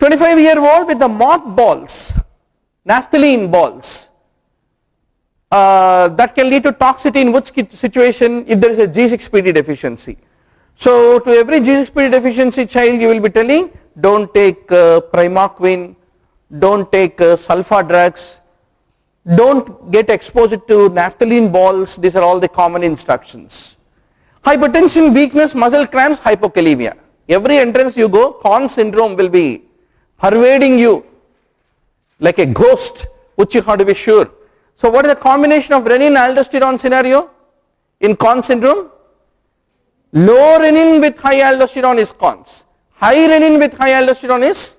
25-year-old with the moth balls, naphthalene balls, that can lead to toxicity in which situation? If there is a G6PD deficiency. So to every G6PD deficiency child you will be telling, don't take primaquine, don't take sulfa drugs, don't get exposed to naphthalene balls. These are all the common instructions. Hypertension, weakness, muscle cramps, hypokalemia. Every entrance you go, Conn syndrome will be pervading you like a ghost, which you have to be sure. So what is the combination of renin and aldosterone scenario in Conn syndrome? Low renin with high aldosterone is Conn's. High renin with high aldosterone is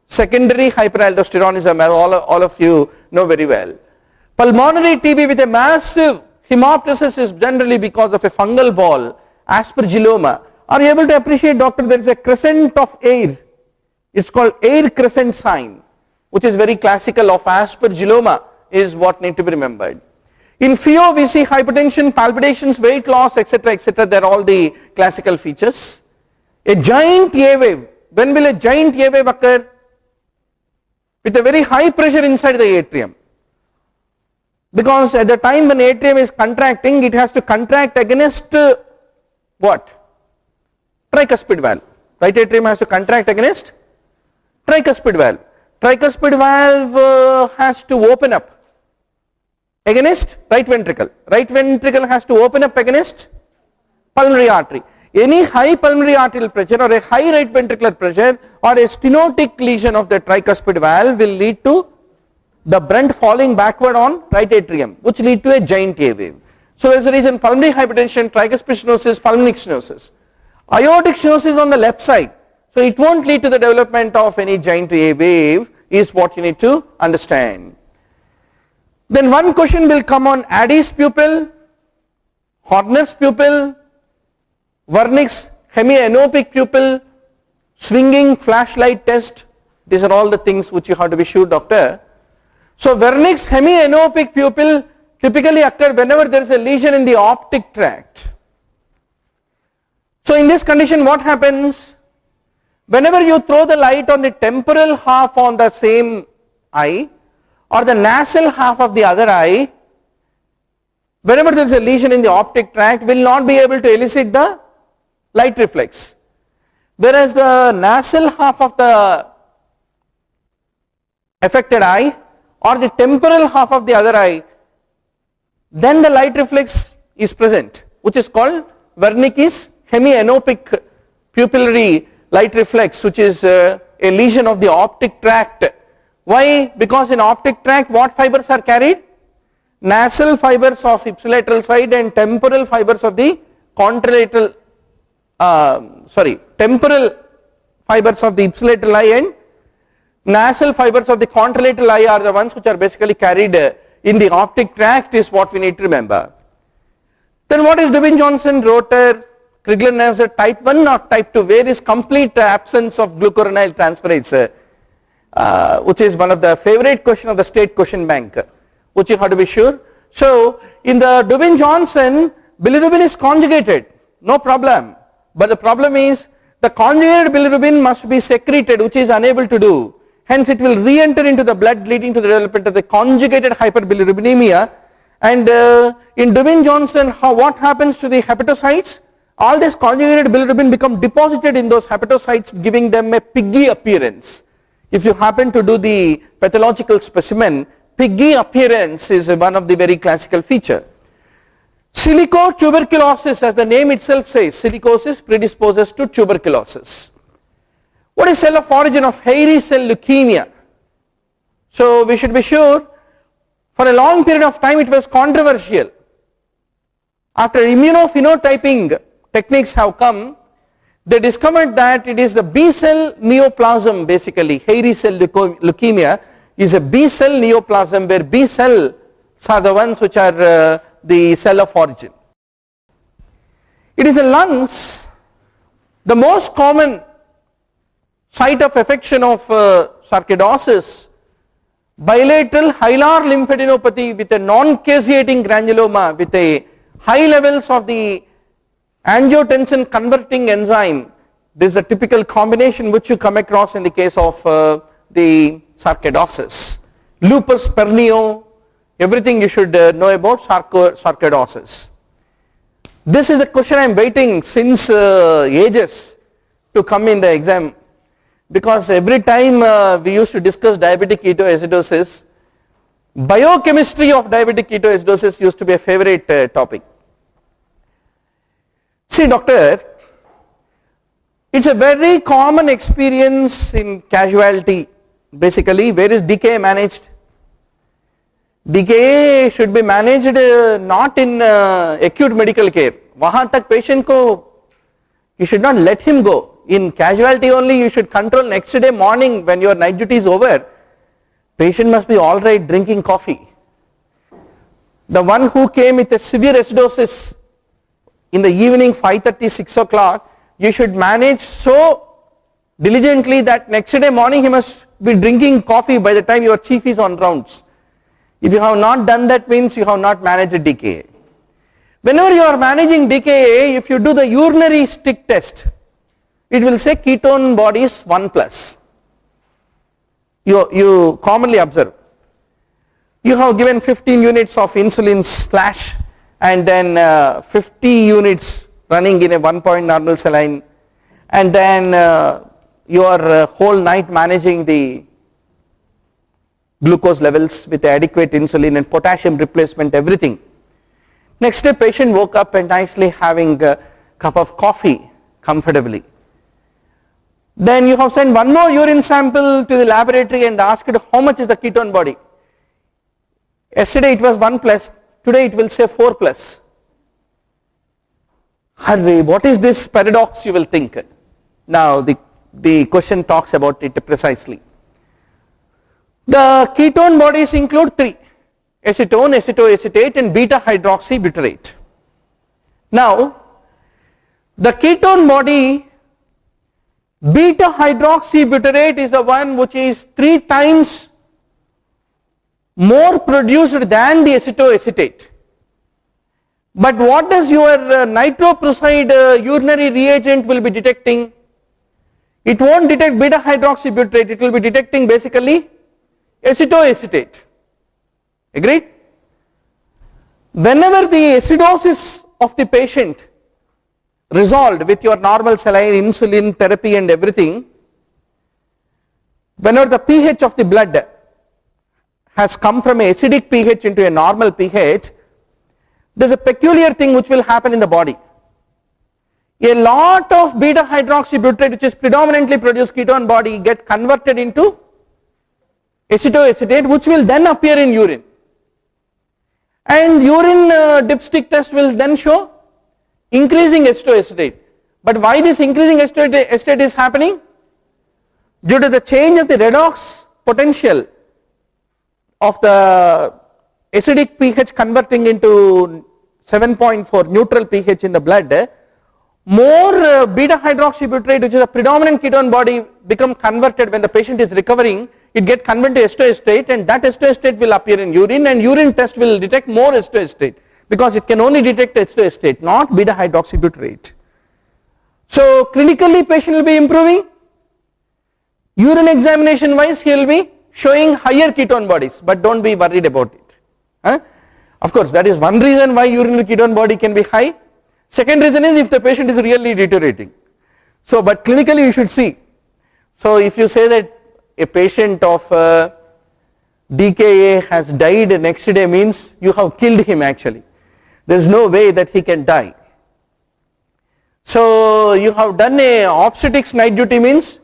secondary hyperaldosteronism, as all of you know very well. Pulmonary TB with a massive hemoptysis is generally because of a fungal ball, aspergilloma. Are you able to appreciate, doctor, there is a crescent of air. It's called air crescent sign, which is very classical of aspergilloma, is what need to be remembered. In FEO we see hypertension, palpitations, weight loss, etc., etc. They are all the classical features. A giant A wave. When will a giant A wave occur? With a very high pressure inside the atrium. Because at the time when atrium is contracting, it has to contract against what? Tricuspid valve. Right atrium has to contract against tricuspid valve. Tricuspid valve has to open up against right ventricle. Right ventricle has to open up against pulmonary artery. Any high pulmonary arterial pressure or a high right ventricular pressure or a stenotic lesion of the tricuspid valve will lead to the brunt falling backward on right atrium, which lead to a giant A wave. So there is a reason pulmonary hypertension, tricuspid stenosis, pulmonary stenosis. Aortic stenosis on the left side. So it won't lead to the development of any giant A wave, is what you need to understand. Then one question will come on Addy's pupil, Horner's pupil, Wernicke's hemianopic pupil, swinging flashlight test. These are all the things which you have to be sure, doctor. So Wernicke's hemianopic pupil typically occur whenever there is a lesion in the optic tract. So in this condition what happens? Whenever you throw the light on the temporal half on the same eye or the nasal half of the other eye, whenever there is a lesion in the optic tract, will not be able to elicit the light reflex. Whereas the nasal half of the affected eye or the temporal half of the other eye, then the light reflex is present, which is called Wernicke's hemianopic pupillary light reflex, which is a lesion of the optic tract. Why? Because in optic tract what fibers are carried? Nasal fibers of ipsilateral side and temporal fibers of the contralateral, temporal fibers of the ipsilateral eye and nasal fibers of the contralateral eye are the ones which are basically carried in the optic tract, is what we need to remember. Then what is Dubin-Johnson, rotor, Crigler-Najjar type 1 or type 2? Where is complete absence of glucuronyl transferase, which is one of the favorite question of the state question bank, which you have to be sure. So in the Dubin-Johnson, bilirubin is conjugated, no problem, but the problem is the conjugated bilirubin must be secreted, which is unable to do. Hence it will re-enter into the blood, leading to the development of the conjugated hyperbilirubinemia. And in Dubin-Johnson, what happens to the hepatocytes? All this conjugated bilirubin become deposited in those hepatocytes, giving them a piggy appearance. If you happen to do the pathological specimen, piggy appearance is one of the very classical feature. Silicotuberculosis, as the name itself says, silicosis predisposes to tuberculosis. What is cell of origin of hairy cell leukemia? So we should be sure, for a long period of time it was controversial. After immunophenotyping techniques have come, they discovered that it is the B cell neoplasm, basically hairy cell leukemia is a B cell neoplasm, where B cells are the ones which are the cell of origin. It is the lungs, the most common site of affection of sarcoidosis, bilateral hilar lymphadenopathy with a non-caseating granuloma with a high levels of the angiotensin converting enzyme This is a typical combination which you come across in the case of the sarcoidosis. Lupus pernio, everything you should know about sarcoidosis. This is a question I am waiting since ages to come in the exam, because every time we used to discuss diabetic ketoacidosis, biochemistry of diabetic ketoacidosis used to be a favorite topic. See doctor, it's a very common experience in casualty. Basically, where is decay managed? Decay should be managed not in acute medical care. वहाँ तक patient को you should not let him go. In casualty only you should control. Next day morning when your night duty is over, patient must be all right drinking coffee. The one who came with a severe acidosis in the evening 5:30, 6 o'clock, you should manage so diligently that next day morning he must be drinking coffee by the time your chief is on rounds. If you have not done that, means you have not managed decay. Whenever you are managing decay, if you do the urinary stick test, it will say ketone bodies 1+. You commonly observe. You have given 15 units of insulin slash and then 50 units running in a 1-point normal saline, and then you are whole night managing the glucose levels with adequate insulin and potassium replacement, everything. Next day patient woke up and nicely having a cup of coffee comfortably. Then you have sent one more urine sample to the laboratory and asked how much is the ketone body. Yesterday it was 1+, today it will say 4+. Hurry, what is this paradox, you will think. Now the question talks about it precisely. The ketone bodies include 3: acetone, acetoacetate and beta hydroxybutyrate. Now the ketone body beta hydroxybutyrate is the one which is 3 times more produced than the acetoacetate. But what does your nitroprusside urinary reagent will be detecting? It won't detect beta hydroxybutyrate, it will be detecting basically acetoacetate. Agreed? Whenever the acidosis of the patient resolved with your normal saline, insulin therapy and everything, whenever the pH of the blood has come from a acidic pH into a normal pH, there is a peculiar thing which will happen in the body. A lot of beta hydroxybutyrate, which is predominantly produced ketone body, get converted into acetoacetate, which will then appear in urine, and urine dipstick test will then show increasing acetoacetate. But why this increasing acetoacetate is happening? Due to the change of the redox potential of the acidic pH converting into 7.4 neutral pH in the blood, more beta hydroxybutyrate, which is a predominant ketone body, become converted when the patient is recovering. It get converted to acetoacetate, and that acetoacetate will appear in urine, and urine test will detect more acetoacetate because it can only detect acetoacetate, not beta hydroxybutyrate. So clinically patient will be improving. Urine examination wise he will be showing higher ketone bodies, but don't be worried about it. Of course that is one reason why urinary ketone body can be high. Second reason is if the patient is really deteriorating. So but clinically you should see. So if you say that a patient of DKA has died next day, means you have killed him actually. There is no way that he can die. So you have done a obstetrics night duty, means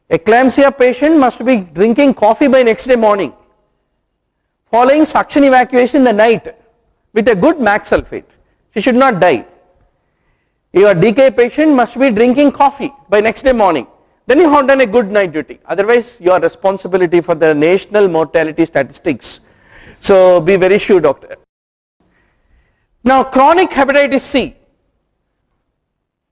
eclampsia patient must be drinking coffee by next day morning, following suction evacuation in the night with a good max sulfate. She should not die. Your DKA patient must be drinking coffee by next day morning. Then you have done a good night duty. Otherwise your responsibility for the national mortality statistics. So be very sure, doctor. Now chronic hepatitis C.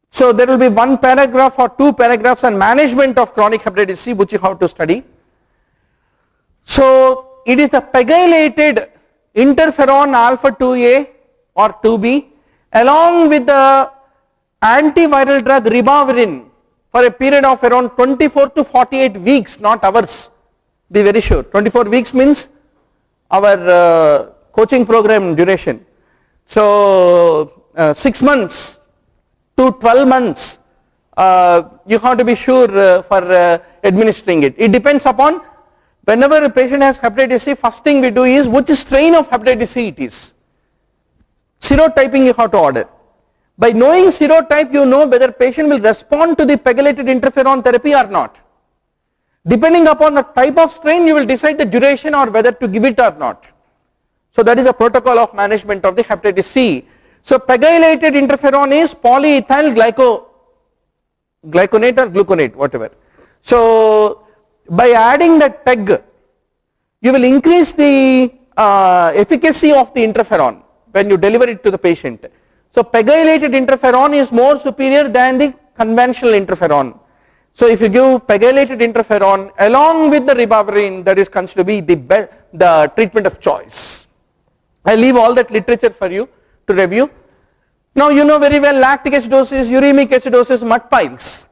So there will be 1 paragraph or 2 paragraphs on management of chronic hepatitis C which you have to study. So it is the pegylated interferon alpha 2A or 2B along with the antiviral drug ribavirin for a period of around 24 to 48 weeks, not hours. Be very sure. 24 weeks means our coaching program duration. So 6 months to 12 months, you have to be sure for administering it. It depends upon, whenever a patient has hepatitis C, first thing we do is which strain of hepatitis C it is. Serotyping you have to order. By knowing serotype, you know whether patient will respond to the pegylated interferon therapy or not. Depending upon the type of strain, you will decide the duration or whether to give it or not. So that is a protocol of management of the hepatitis C. So pegylated interferon is polyethyl glyconate or gluconate, whatever. So by adding that PEG, you will increase the efficacy of the interferon when you deliver it to the patient. So pegylated interferon is more superior than the conventional interferon. So if you give pegylated interferon along with the ribavirin, that is considered to be the treatment of choice. I leave all that literature for you to review. Now you know very well lactic acidosis, uremic acidosis, mud piles,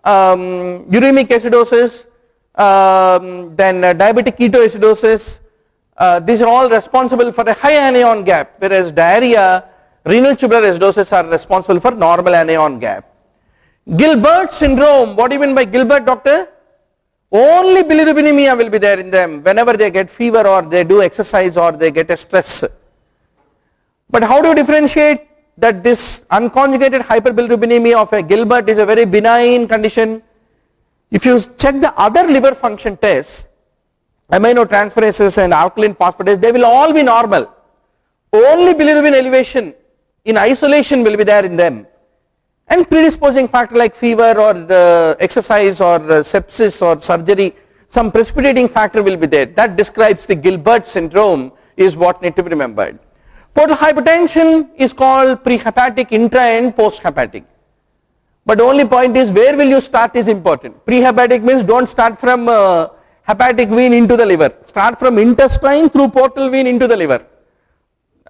uremic acidosis, then diabetic ketoacidosis. These are all responsible for a high anion gap, whereas diarrhea, renal tubular acidosis are responsible for normal anion gap. Gilbert syndrome, what do you mean by Gilbert, doctor? Only bilirubinemia will be there in them whenever they get fever or they do exercise or they get a stress. But how do you differentiate that this unconjugated hyperbilirubinemia of a Gilbert is a very benign condition? If you check the other liver function tests, aminotransferases and alkaline phosphatase, they will all be normal. Only bilirubin elevation in isolation will be there in them. And predisposing factor like fever or exercise or sepsis or surgery, some precipitating factor will be there. That describes the Gilbert syndrome, is what need to be remembered. Portal hypertension is called prehepatic, intra and posthepatic. But the only point is where will you start is important. Prehepatic means don't start from hepatic vein into the liver. Start from intestine through portal vein into the liver.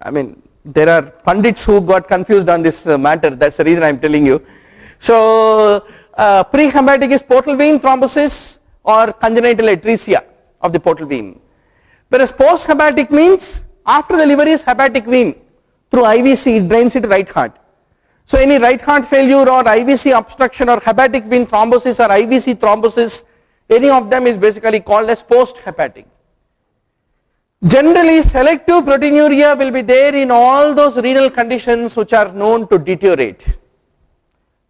I mean, there are pundits who got confused on this matter, that's the reason I am telling you. So prehepatic is portal vein thrombosis or congenital atresia of the portal vein. Whereas posthepatic means after the liver is hepatic vein through IVC, it drains into right heart. So any right heart failure or IVC obstruction or hepatic vein thrombosis or IVC thrombosis, any of them is basically called as post-hepatic. Generally, selective proteinuria will be there in all those renal conditions which are known to deteriorate.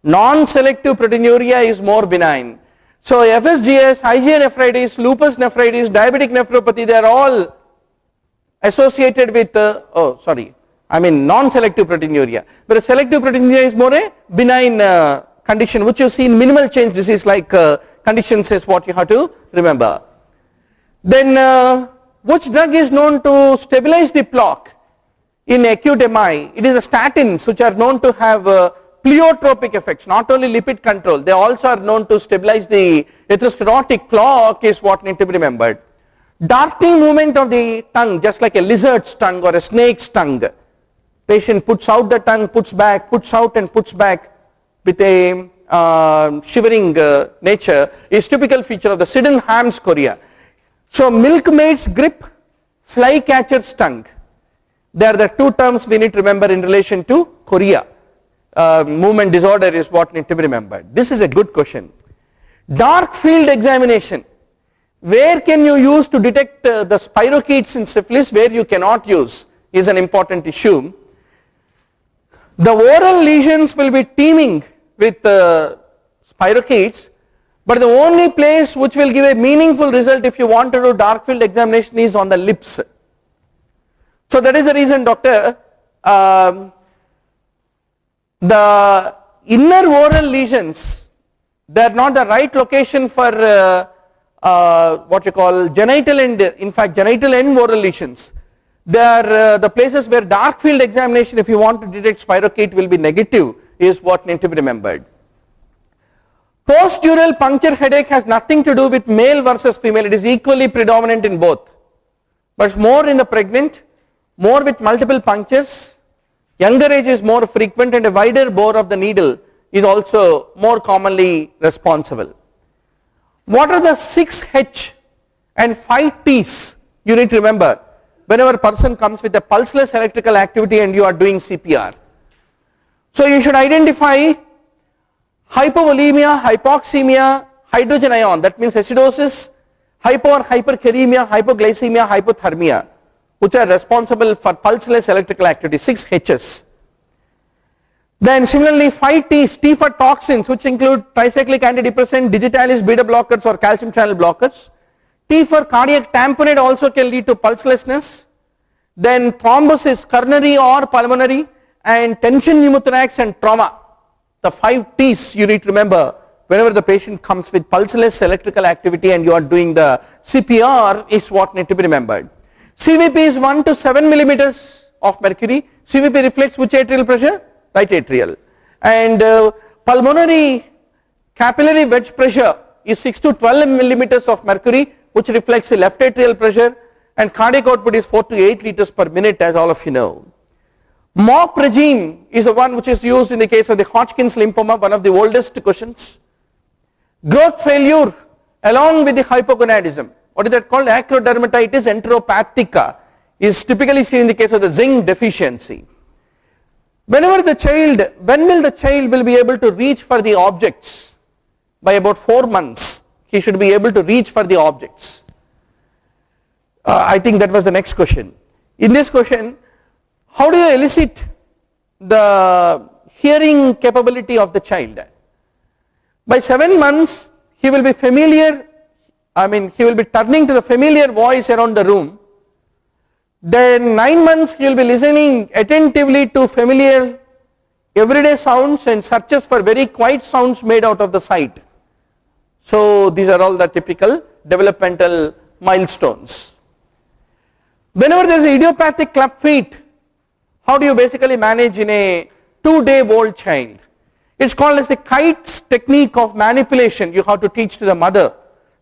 Non-selective proteinuria is more benign. So FSGS, IgA nephritis, lupus nephritis, diabetic nephropathy, they are all associated with, non-selective proteinuria. Whereas selective proteinuria is more a benign condition which you see in minimal change disease like conditions is what you have to remember. Then which drug is known to stabilize the plaque in acute MI? It is the statins which are known to have pleiotropic effects, not only lipid control, they also are known to stabilize the atherosclerotic plaque is what need to be remembered. Darting movement of the tongue, just like a lizard's tongue or a snake's tongue. Patient puts out the tongue, puts back, puts out and puts back with a shivering nature is typical feature of the Sydenham's chorea. So milkmaid's grip, flycatcher's tongue, they are the two terms we need to remember in relation to chorea. Movement disorder is what need to be remembered. This is a good question. Dark field examination, where can you use to detect the spirochetes in syphilis, where you cannot use, is an important issue. The oral lesions will be teeming with spirochetes, but the only place which will give a meaningful result if you want to do dark field examination is on the lips. So that is the reason, doctor, the inner oral lesions, they are not the right location for what you call genital and, in fact, genital and oral lesions. They are the places where dark field examination, if you want to detect spirochete, will be negative, is what need to be remembered. Postural puncture headache has nothing to do with male versus female, it is equally predominant in both, but more in the pregnant, more with multiple punctures, younger age is more frequent and a wider bore of the needle is also more commonly responsible. What are the 6 H and 5 T's you need to remember whenever a person comes with a pulseless electrical activity and you are doing CPR? So you should identify hypovolemia, hypoxemia, hydrogen ion, that means acidosis, hypo or hyperkalemia, hypoglycemia, hypothermia, which are responsible for pulseless electrical activity, 6 H's. Then similarly 5 T's, T for toxins, which include tricyclic antidepressant, digitalis, beta blockers or calcium channel blockers. T for cardiac tamponade also can lead to pulselessness. Then thrombosis, coronary or pulmonary, and tension pneumothorax and trauma. The 5 T's you need to remember whenever the patient comes with pulseless electrical activity and you are doing the CPR is what need to be remembered. CVP is 1 to 7 millimeters of mercury. CVP reflects which atrial pressure? Right atrial. And pulmonary capillary wedge pressure is 6 to 12 millimeters of mercury, which reflects the left atrial pressure, and cardiac output is 4 to 8 liters per minute, as all of you know. MOP regime is the one which is used in the case of the Hodgkin's lymphoma, one of the oldest questions. Growth failure along with the hypogonadism, what is that called? Acrodermatitis enteropathica is typically seen in the case of the zinc deficiency. Whenever the child, when will the child will be able to reach for the objects? By about 4 months, he should be able to reach for the objects. I think that was the next question. In this question, how do you elicit the hearing capability of the child? By 7 months, he will be familiar, he will be turning to the familiar voice around the room. Then 9 months he will be listening attentively to familiar everyday sounds and searches for very quiet sounds made out of the sight. So these are all the typical developmental milestones. Whenever there is idiopathic club feet, how do you basically manage in a 2-day-old child? It's called as the kites technique of manipulation. You have to teach to the mother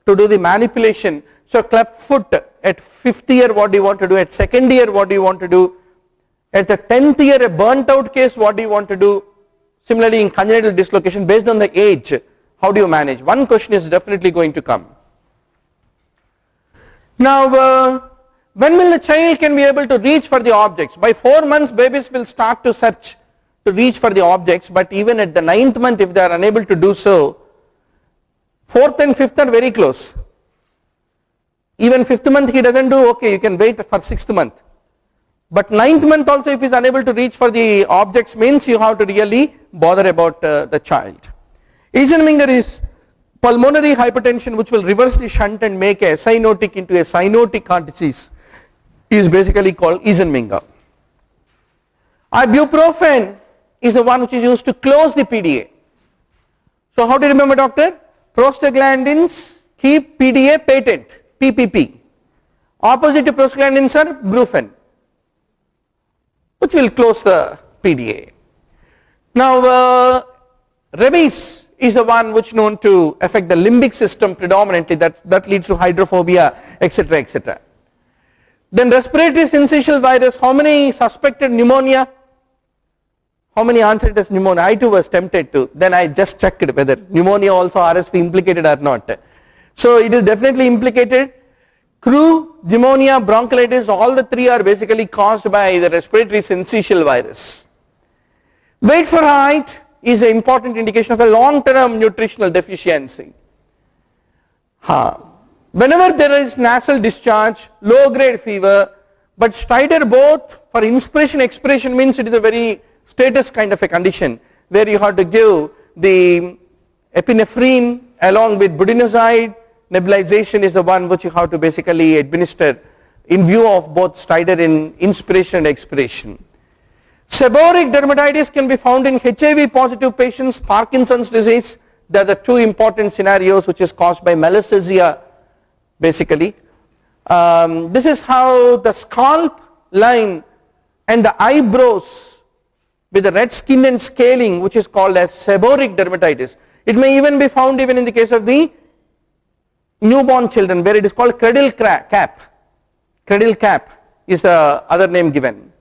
to do the manipulation. So club foot at 5th year, what do you want to do? At 2nd year, what do you want to do? At the 10th year, a burnt out case, what do you want to do? Similarly in congenital dislocation, based on the age, how do you manage? One question is definitely going to come. Now when will the child can be able to reach for the objects? By 4 months babies will start to search to reach for the objects, but even at the 9th month if they are unable to do so, 4th and 5th are very close. Even 5th month he doesn't do, okay, you can wait for 6th month. But 9th month also if he is unable to reach for the objects means you have to really bother about the child. Assuming there is pulmonary hypertension which will reverse the shunt and make a cyanotic into a cyanotic heart disease is basically called Eisenmenger. Ibuprofen is the one which is used to close the PDA. So how do you remember, doctor? Prostaglandins keep PDA patent, PPP. Opposite to prostaglandins are brufen, which will close the PDA. Now rabies is the one which known to affect the limbic system predominantly, that leads to hydrophobia, etc., etc. Then respiratory syncytial virus, how many suspected pneumonia? How many answered as pneumonia? I too was tempted to, then I just checked whether pneumonia also RSV implicated or not. So it is definitely implicated. Croup, pneumonia, bronchiolitis, all the three are basically caused by the respiratory syncytial virus. Weight for height is an important indication of a long-term nutritional deficiency. Whenever there is nasal discharge, low-grade fever, but stridor both for inspiration expiration means it is a very status kind of a condition where you have to give the epinephrine along with budesonide. Nebulization is the one which you have to basically administer in view of both stridor in inspiration and expiration. Seborrheic dermatitis can be found in HIV positive patients, Parkinson's disease. They are the two important scenarios which is caused by malassezia basically. This is how the scalp line and the eyebrows with the red skin and scaling which is called as seborrheic dermatitis. It may even be found even in the case of the newborn children where it is called cradle cap. Cradle cap is the other name given.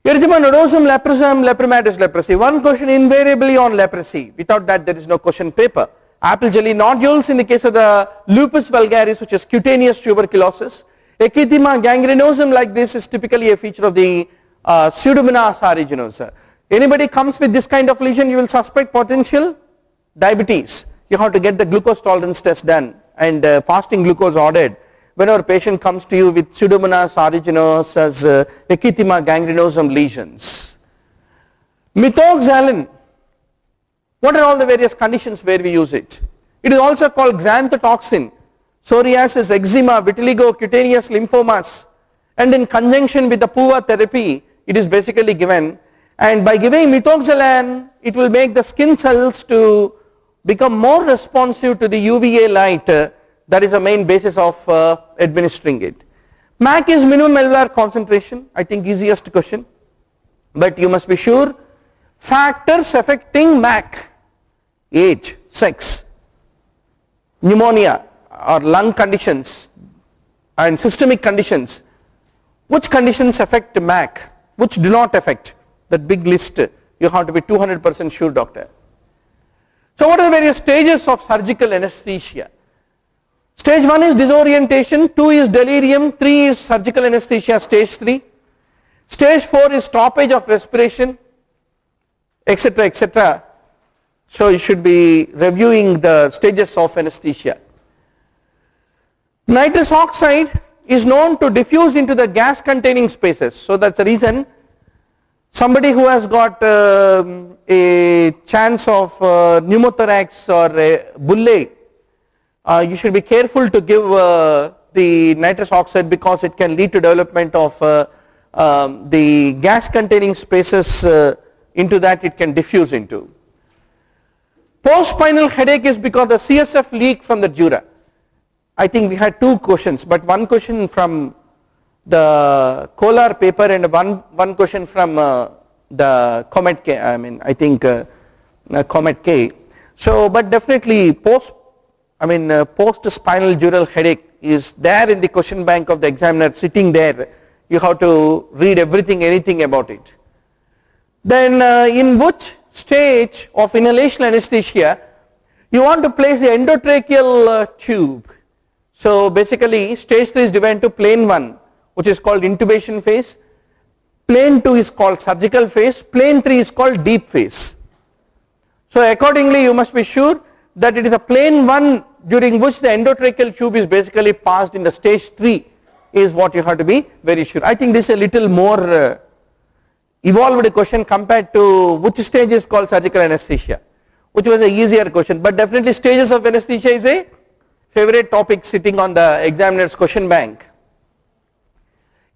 Erythema nodosum leprosum lepromatous leprosy. One question invariably on leprosy. Without that there is no question paper. Apple jelly nodules in the case of the lupus vulgaris, which is cutaneous tuberculosis. Erythema gangrenosum like this is typically a feature of the Pseudomonas aeruginosa. Anybody comes with this kind of lesion, you will suspect potential diabetes. You have to get the glucose tolerance test done and fasting glucose ordered whenever a patient comes to you with Pseudomonas aeruginosa's erythema gangrenosum lesions. Methoxylin, what are all the various conditions where we use it? It is also called xanthotoxin, psoriasis, eczema, vitiligo, cutaneous lymphomas, and in conjunction with the PUVA therapy it is basically given, and by giving methoxylin it will make the skin cells to become more responsive to the UVA light. That is the main basis of administering it. MAC is minimum alveolar concentration, I think easiest question, but you must be sure factors affecting MAC, age, sex, pneumonia or lung conditions and systemic conditions. Which conditions affect MAC, which do not affect? That big list, you have to be 200% sure, doctor. So what are the various stages of surgical anesthesia? Stage 1 is disorientation, 2 is delirium, 3 is surgical anesthesia stage 3, stage 4 is stoppage of respiration, etc., etc. So you should be reviewing the stages of anesthesia. Nitrous oxide is known to diffuse into the gas containing spaces, so that's the reason somebody who has got a chance of pneumothorax or a bulle, you should be careful to give the nitrous oxide because it can lead to development of the gas containing spaces into that it can diffuse into. Post-spinal headache is because the CSF leak from the dura. I think we had 2 questions, but one question from the Kolar paper and one question from the Comet K, I think Comet K. So but definitely post-spinal dural headache is there in the question bank of the examiner sitting there. You have to read everything, anything about it. Then in which stage of inhalation anesthesia you want to place the endotracheal tube? So basically stage 3 is divided into plane 1, which is called intubation phase, plane 2 is called surgical phase, plane 3 is called deep phase. So accordingly you must be sure that it is a plane 1 during which the endotracheal tube is basically passed in the stage 3 is what you have to be very sure. I think this is a little more evolved question compared to which stage is called surgical anesthesia, which was a easier question, but definitely stages of anesthesia is a favorite topic sitting on the examiner's question bank.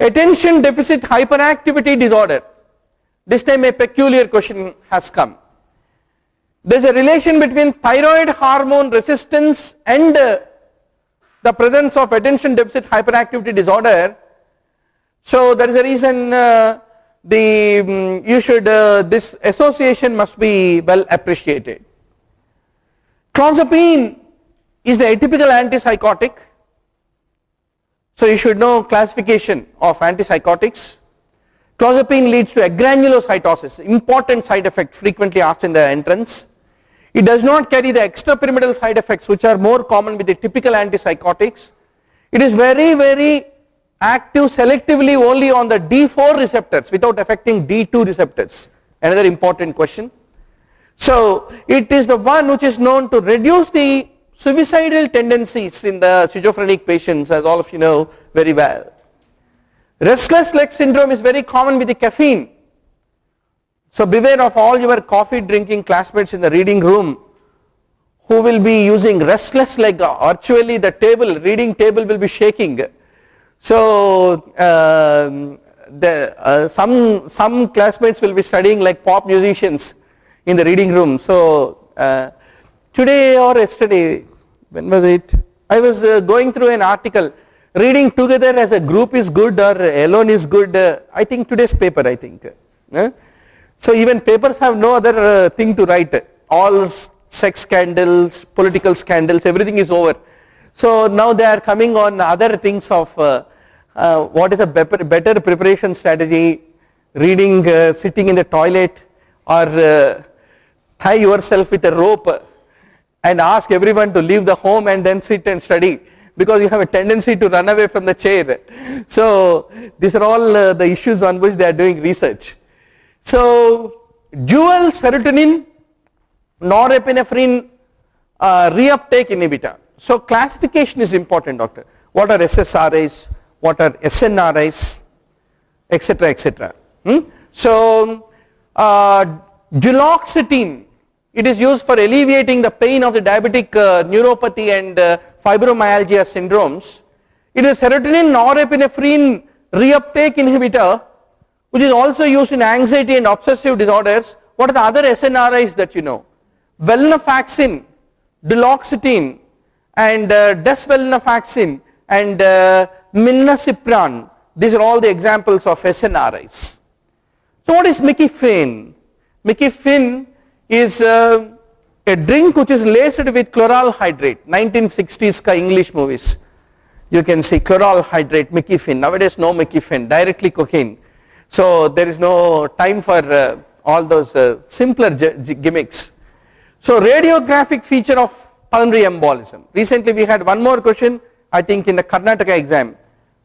Attention deficit hyperactivity disorder, this time a peculiar question has come. There is a relation between thyroid hormone resistance and the presence of attention deficit hyperactivity disorder. So there is a reason this association must be well appreciated. Clozapine is the atypical antipsychotic, so you should know classification of antipsychotics. Clozapine leads to agranulocytosis, important side effect frequently asked in the entrance. It does not carry the extrapyramidal side effects which are more common with the typical antipsychotics. It is very active selectively only on the D4 receptors without affecting D2 receptors, another important question. So it is the one which is known to reduce the suicidal tendencies in the schizophrenic patients, as all of you know very well. Restless leg syndrome is very common with the caffeine. So beware of all your coffee drinking classmates in the reading room who will be using restless leg. Virtually the table, reading table will be shaking. So some classmates will be studying like pop musicians in the reading room. So today or yesterday, when was it? I was going through an article, reading together as a group is good or alone is good. I think today's paper, I think. So even papers have no other thing to write. All sex scandals, political scandals, everything is over. So now they are coming on other things of what is a better preparation strategy, reading, sitting in the toilet, or tie yourself with a rope and ask everyone to leave the home and then sit and study, because you have a tendency to run away from the chair. So these are all the issues on which they are doing research. So dual serotonin norepinephrine reuptake inhibitor. So classification is important, doctor. What are SSRIs, what are SNRIs, etc., etc. So duloxetine, it is used for alleviating the pain of the diabetic neuropathy and fibromyalgia syndromes. It is serotonin norepinephrine reuptake inhibitor, which is also used in anxiety and obsessive disorders. What are the other SNRIs that you know? Venlafaxine, duloxetine, and desvenlafaxine, and milnacipran. These are all the examples of SNRIs. So what is Micafin? Micafin is a drink which is laced with chloral hydrate. 1960s ka English movies. You can see chloral hydrate, Micafin. Nowadays no Micafin, directly cocaine. So there is no time for all those simpler gimmicks. So radiographic feature of pulmonary embolism. Recently we had one more question, I think in the Karnataka exam,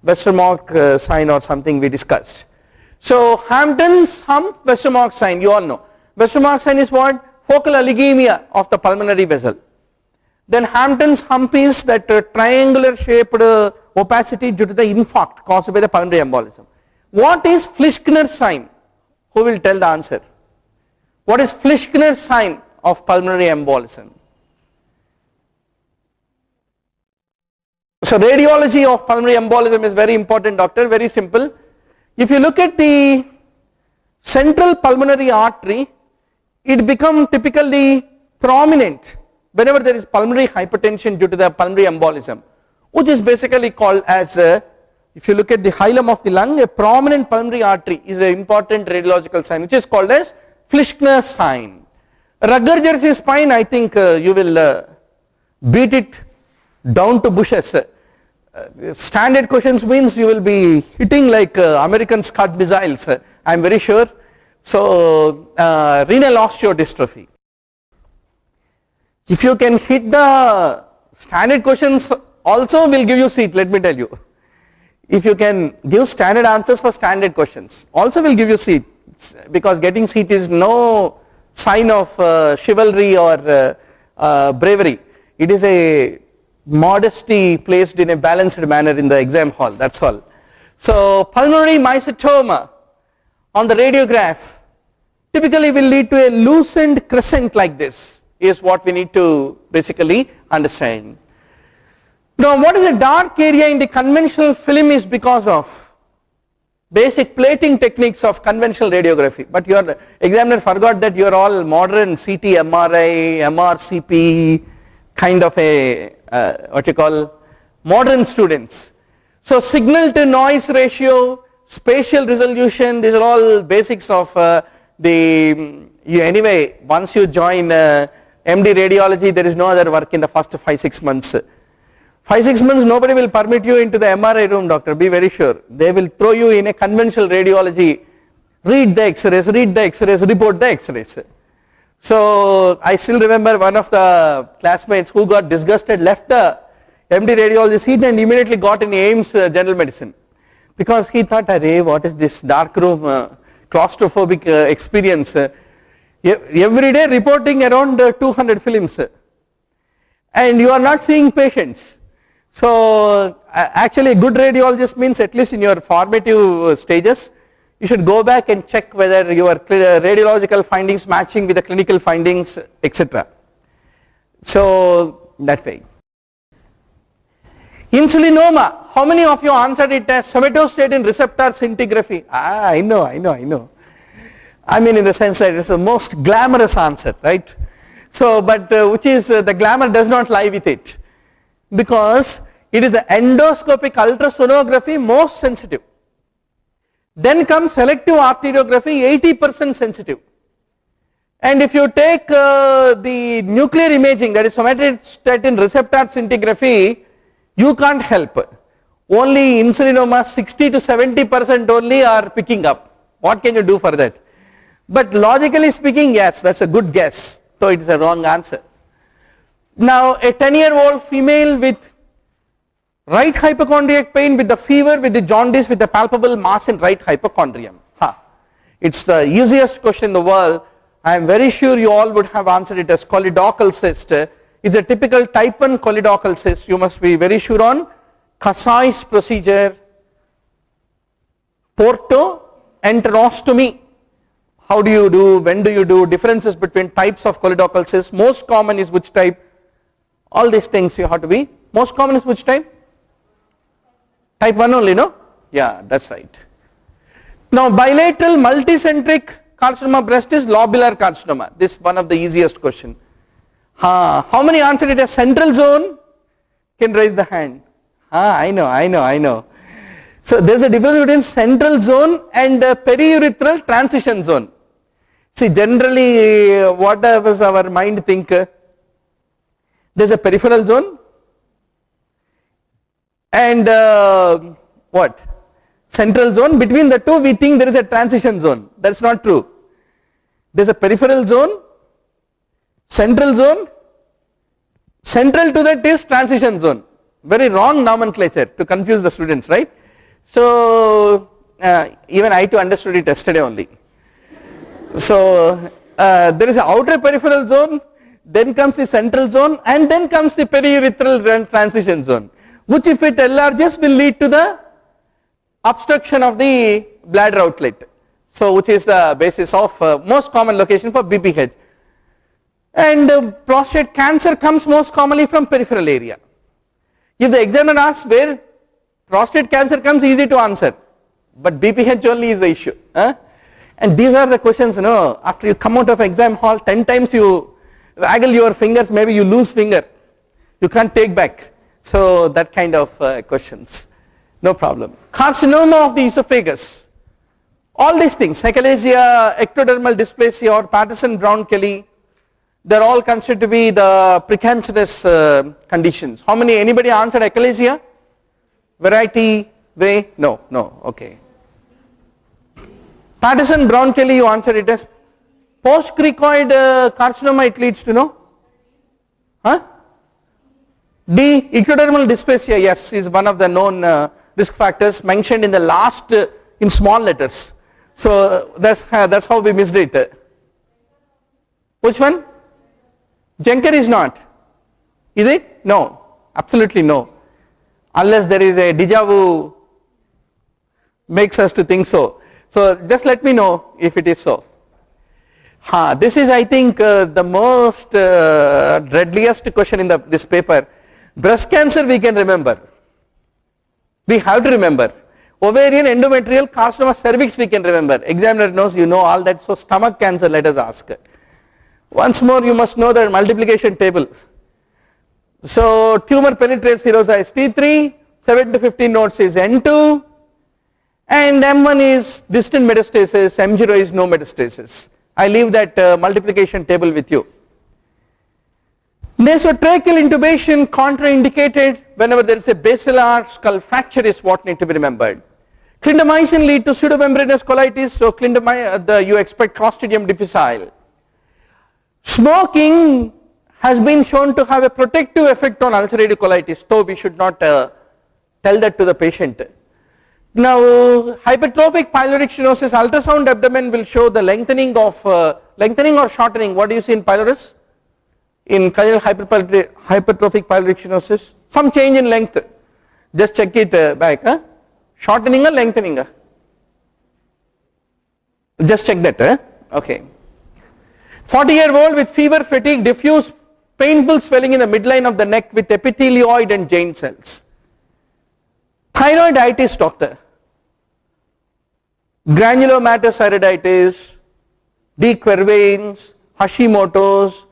Westermarck sign or something we discussed. So Hamptons Hump, Westermarck sign, you all know. Westermarck sign is what? Focal oligemia of the pulmonary vessel. Then Hamptons Hump is that triangular shaped opacity due to the infarct caused by the pulmonary embolism. What is Flischner's sign? Who will tell the answer? What is Flischner's sign of pulmonary embolism? So radiology of pulmonary embolism is very important, doctor, very simple. If you look at the central pulmonary artery, it becomes typically prominent whenever there is pulmonary hypertension due to the pulmonary embolism, which is basically called as if you look at the hilum of the lung, a prominent pulmonary artery is an important radiological sign, which is called as Flischner's sign. Rutgerger's spine, I think you will beat it down to bushes. Standard questions means you will be hitting like American Scud missiles, I am very sure. So renal osteodystrophy. If you can hit the standard questions also will give you seat, let me tell you. If you can give standard answers for standard questions also will give you seat, because getting seat is no sign of chivalry or bravery. It is a modesty placed in a balanced manner in the exam hall, that's all. So pulmonary mycetoma on the radiograph typically will lead to a loosened crescent like this, is what we need to basically understand. Now what is a dark area in the conventional film is because of basic plating techniques of conventional radiography, but your examiner forgot that you are all modern CT, MRI, MRCP kind of a what you call modern students. So signal to noise ratio, spatial resolution, these are all basics of anyway once you join MD radiology there is no other work in the first 5-6 months. 5-6 months nobody will permit you into the MRI room, doctor, be very sure. They will throw you in a conventional radiology, read the x-rays, report the x-rays. So I still remember one of the classmates who got disgusted, left the MD radiology seat and immediately got in AIMS general medicine, because he thought, array, what is this dark room claustrophobic experience, every day reporting around 200 films and you are not seeing patients. So actually a good radiologist means at least in your formative stages you should go back and check whether your radiological findings matching with the clinical findings, etc. So that way. Insulinoma, how many of you answered it as somatostatin receptor scintigraphy? I know. I mean in the sense that it's the most glamorous answer, right? So but which is the glamour does not lie with it, because it is the endoscopic ultrasonography most sensitive. Then comes selective arteriography, 80% sensitive. And if you take the nuclear imaging, that is somatostatin receptor scintigraphy, you can't help. Only insulinoma 60 to 70% only are picking up. What can you do for that? But logically speaking, yes, that's a good guess, so it is a wrong answer. Now a 10-year-old female with right hypochondriac pain with the fever, with the jaundice, with the palpable mass in right hypochondrium. It's the easiest question in the world. I am very sure you all would have answered it as choledochal cyst. It's a typical type 1 choledochal cyst. You must be very sure on Kasai's procedure, portoenterostomy. How do you do, when do you do, differences between types of choledochal cyst, most common is which type, all these things you have to be, most common is which type? Type 1 only, no? Yeah, that's right. Now bilateral multicentric carcinoma breast is lobular carcinoma. This is one of the easiest question. How many answered it as central zone? Can raise the hand. I know. So there is a difference between central zone and periurethral transition zone. See, generally what does our mind think? There is a peripheral zone and what? Central zone. Between the two we think there is a transition zone. That is not true. There is a peripheral zone, central zone, central to that is transition zone. Very wrong nomenclature to confuse the students, right? So even I too understood it yesterday only. So there is an outer peripheral zone, then comes the central zone, and then comes the periurethral transition zone, which if it enlarges will lead to the obstruction of the bladder outlet. So which is the basis of most common location for BPH. And prostate cancer comes most commonly from peripheral area. If the examiner asks where prostate cancer comes, easy to answer, but BPH only is the issue. And these are the questions, after you come out of exam hall, 10 times you waggle your fingers, maybe you lose finger, you can't take back. So that kind of questions, no problem. Carcinoma of the esophagus, all these things, achalasia, ectodermal dysplasia or Patterson-Brown-Kelly, they are all considered to be the precancerous conditions. How many, anybody answered achalasia? Variety, way? No, okay. Patterson-Brown-Kelly, you answered it as post-cricoid carcinoma, it leads to no? D, ectodermal dysplasia, yes, is one of the known risk factors mentioned in the last in small letters. So that's how we missed it. Which one? Jenker is not. Is it? No, absolutely no. Unless there is a deja vu makes us to think so. So just let me know if it is so. This is I think the most deadliest question in this paper. Breast cancer we can remember. We have to remember. Ovarian, endometrial, carcinoma, cervix we can remember. Examiner knows you know all that. So stomach cancer let us ask. Once more you must know the multiplication table. So tumor penetrates serosa is T3, 7 to 15 nodes is N2, and M1 is distant metastasis, M0 is no metastasis. I leave that multiplication table with you. Nasotracheal intubation contraindicated whenever there is a basilar skull fracture is what need to be remembered. Clindamycin lead to pseudomembranous colitis, so you expect Clostridium difficile. Smoking has been shown to have a protective effect on ulcerative colitis, though we should not tell that to the patient. Now hypertrophic pyloric stenosis, ultrasound abdomen will show the lengthening or shortening. What do you see in pylorus? In hypertrophic pyloric stenosis, some change in length. Just check it back. Shortening or lengthening? Just check that. Okay. 40-year-old with fever, fatigue, diffuse painful swelling in the midline of the neck with epithelioid and giant cells. Thyroiditis, doctor. Granulomatous thyroiditis, De Quervain's, Hashimoto's.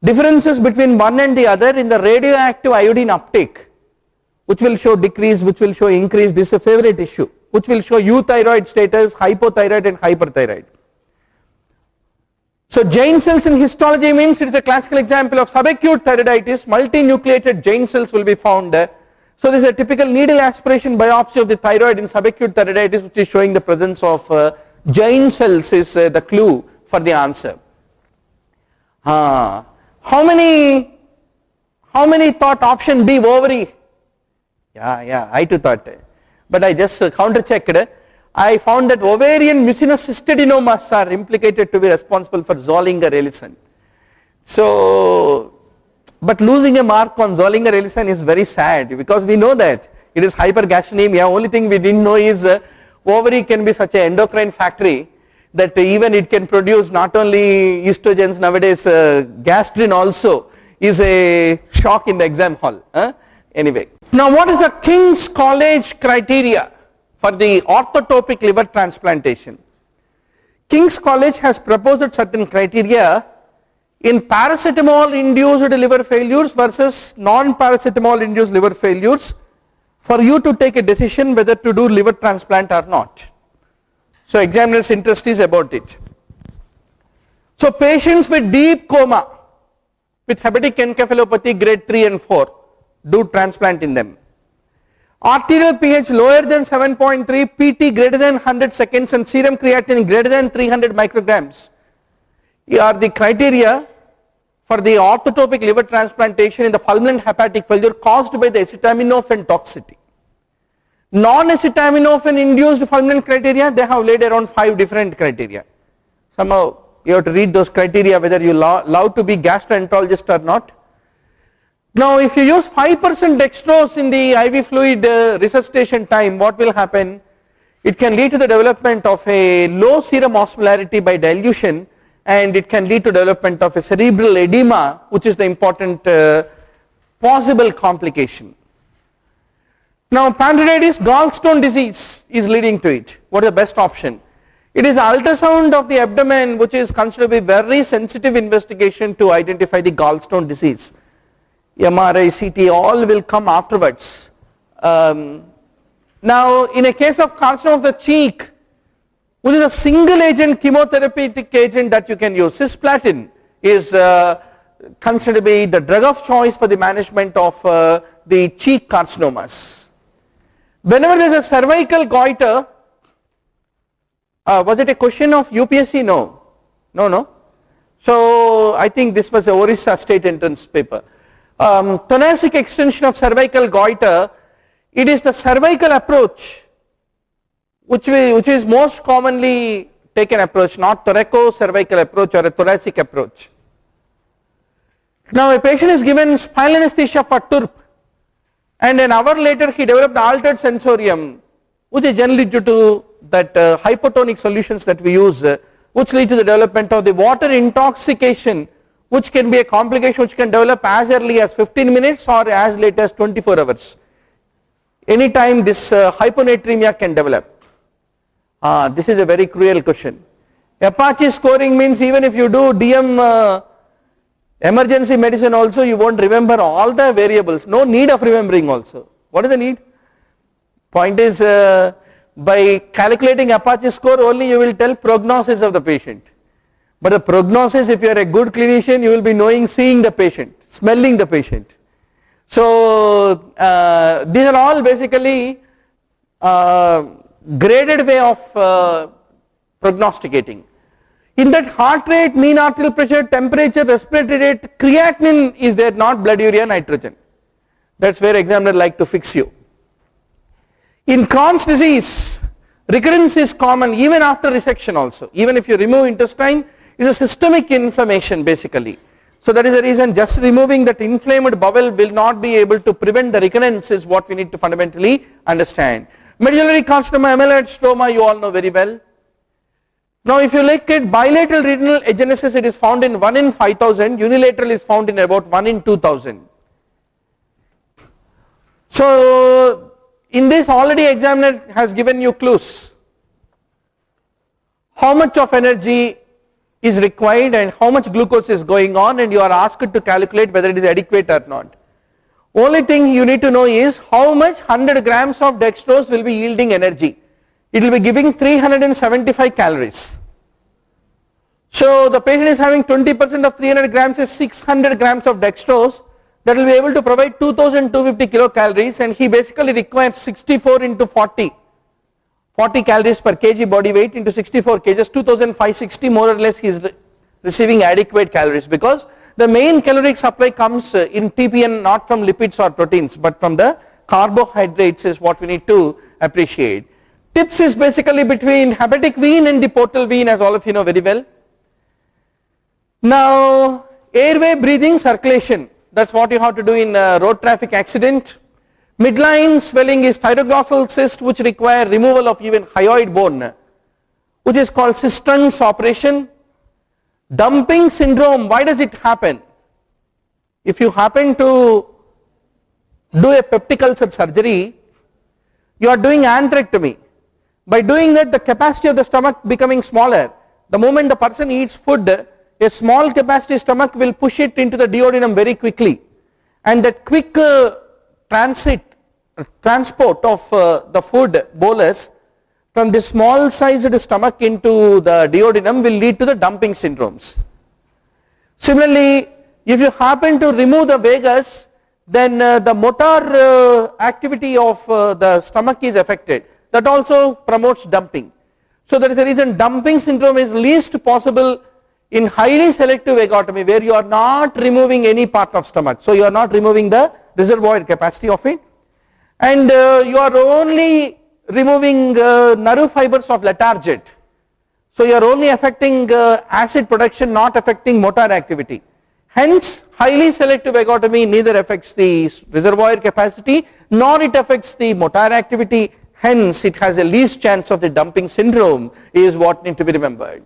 Differences between one and the other in the radioactive iodine uptake, which will show decrease, which will show increase. This is a favorite issue, which will show euthyroid status, hypothyroid and hyperthyroid. So giant cells in histology means it is a classical example of subacute thyroiditis. Multinucleated giant cells will be found. So this is a typical needle aspiration biopsy of the thyroid in subacute thyroiditis, which is showing the presence of giant cells is the clue for the answer. How many thought option B, ovary? Yeah, I too thought, but I just counter checked. I found that ovarian mucinous cystadenomas are implicated to be responsible for Zollinger-Ellison. So, but losing a mark on Zollinger-Ellison is very sad, because we know that it is hypergastrinemia. Only thing we didn't know is ovary can be such an endocrine factory that even it can produce not only estrogens nowadays, gastrin also is a shock in the exam hall. Anyway, now what is the King's College criteria for the orthotopic liver transplantation? King's College has proposed certain criteria in paracetamol induced liver failures versus non-paracetamol induced liver failures for you to take a decision whether to do liver transplant or not. So examiner's interest is about it. So patients with deep coma with hepatic encephalopathy grade 3 and 4, do transplant in them. Arterial pH lower than 7.3, PT greater than 100 seconds and serum creatinine greater than 300 micrograms are the criteria for the orthotopic liver transplantation in the fulminant hepatic failure caused by the acetaminophen toxicity. Non-acetaminophen induced fulminant criteria, they have laid around 5 different criteria. Somehow you have to read those criteria whether you love to be gastroenterologist or not. Now if you use 5% dextrose in the IV fluid resuscitation time, what will happen? It can lead to the development of a low serum osmolarity by dilution, and it can lead to development of a cerebral edema, which is the important possible complication. Now pancreatitis, gallstone disease is leading to it. What is the best option? It is ultrasound of the abdomen, which is considered to be very sensitive investigation to identify the gallstone disease. MRI, CT, all will come afterwards. Now in a case of carcinoma of the cheek, which is a single agent chemotherapeutic agent that you can use, cisplatin is considered to be the drug of choice for the management of the cheek carcinomas. Whenever there is a cervical goiter, was it a question of UPSC? No. So I think this was a Orissa state entrance paper. Thoracic extension of cervical goiter, it is the cervical approach which is most commonly taken approach, not thoracocervical approach or a thoracic approach. Now a patient is given spinal anesthesia for TURP, and an hour later he developed altered sensorium, which is generally due to that hypotonic solutions that we use, which lead to the development of the water intoxication, which can be a complication which can develop as early as 15 minutes or as late as 24 hours. Anytime this hyponatremia can develop. This is a very cruel question. Apache scoring means even if you do DM emergency medicine also, you won't remember all the variables. No need of remembering also. What is the need? Point is, by calculating Apache score only you will tell prognosis of the patient. But the prognosis, if you are a good clinician, you will be knowing, seeing the patient, smelling the patient. So these are all basically graded way of prognosticating. In that heart rate, mean arterial pressure, temperature, respiratory rate, creatinine is there, not blood urea, nitrogen. That's where examiner like to fix you. In Crohn's disease, recurrence is common even after resection also. Even if you remove intestine, it's a systemic inflammation basically. So that is the reason just removing that inflamed bowel will not be able to prevent the recurrence is what we need to fundamentally understand. Medullary carcinoma, amyloid stroma, you all know very well. Now if you look at bilateral renal agenesis, it is found in 1 in 5,000, unilateral is found in about 1 in 2,000. So in this already examiner has given you clues. How much of energy is required and how much glucose is going on, and you are asked to calculate whether it is adequate or not. Only thing you need to know is how much 100 grams of dextrose will be yielding energy. It will be giving 375 calories. So the patient is having 20% of 300 grams is 600 grams of dextrose. that will be able to provide 2250 kilocalories, and he basically requires 64 into 40 calories per kg body weight into 64 kgs, 2560 more or less he is receiving adequate calories, because the main caloric supply comes in TPN not from lipids or proteins but from the carbohydrates is what we need to appreciate. Tips is basically between hepatic vein and the portal vein, as all of you know very well. Now airway, breathing, circulation, that's what you have to do in road traffic accident. Midline swelling is thyroglossal cyst which require removal of even hyoid bone, which is called Cistern's operation. Dumping syndrome, why does it happen? If you happen to do a peptic ulcer surgery, you are doing anthrectomy. By doing that, the capacity of the stomach becoming smaller. The moment the person eats food, a small capacity stomach will push it into the duodenum very quickly, and that quick transport of the food bolus from the small sized stomach into the duodenum will lead to the dumping syndromes. Similarly, if you happen to remove the vagus, then the motor activity of the stomach is affected. That also promotes dumping. So that is the reason dumping syndrome is least possible in highly selective vagotomy, where you are not removing any part of stomach. So you are not removing the reservoir capacity of it, and you are only removing nerve fibers of Latarjet. So you are only affecting acid production, not affecting motor activity. Hence highly selective vagotomy neither affects the reservoir capacity nor it affects the motor activity, hence it has a least chance of the dumping syndrome is what need to be remembered.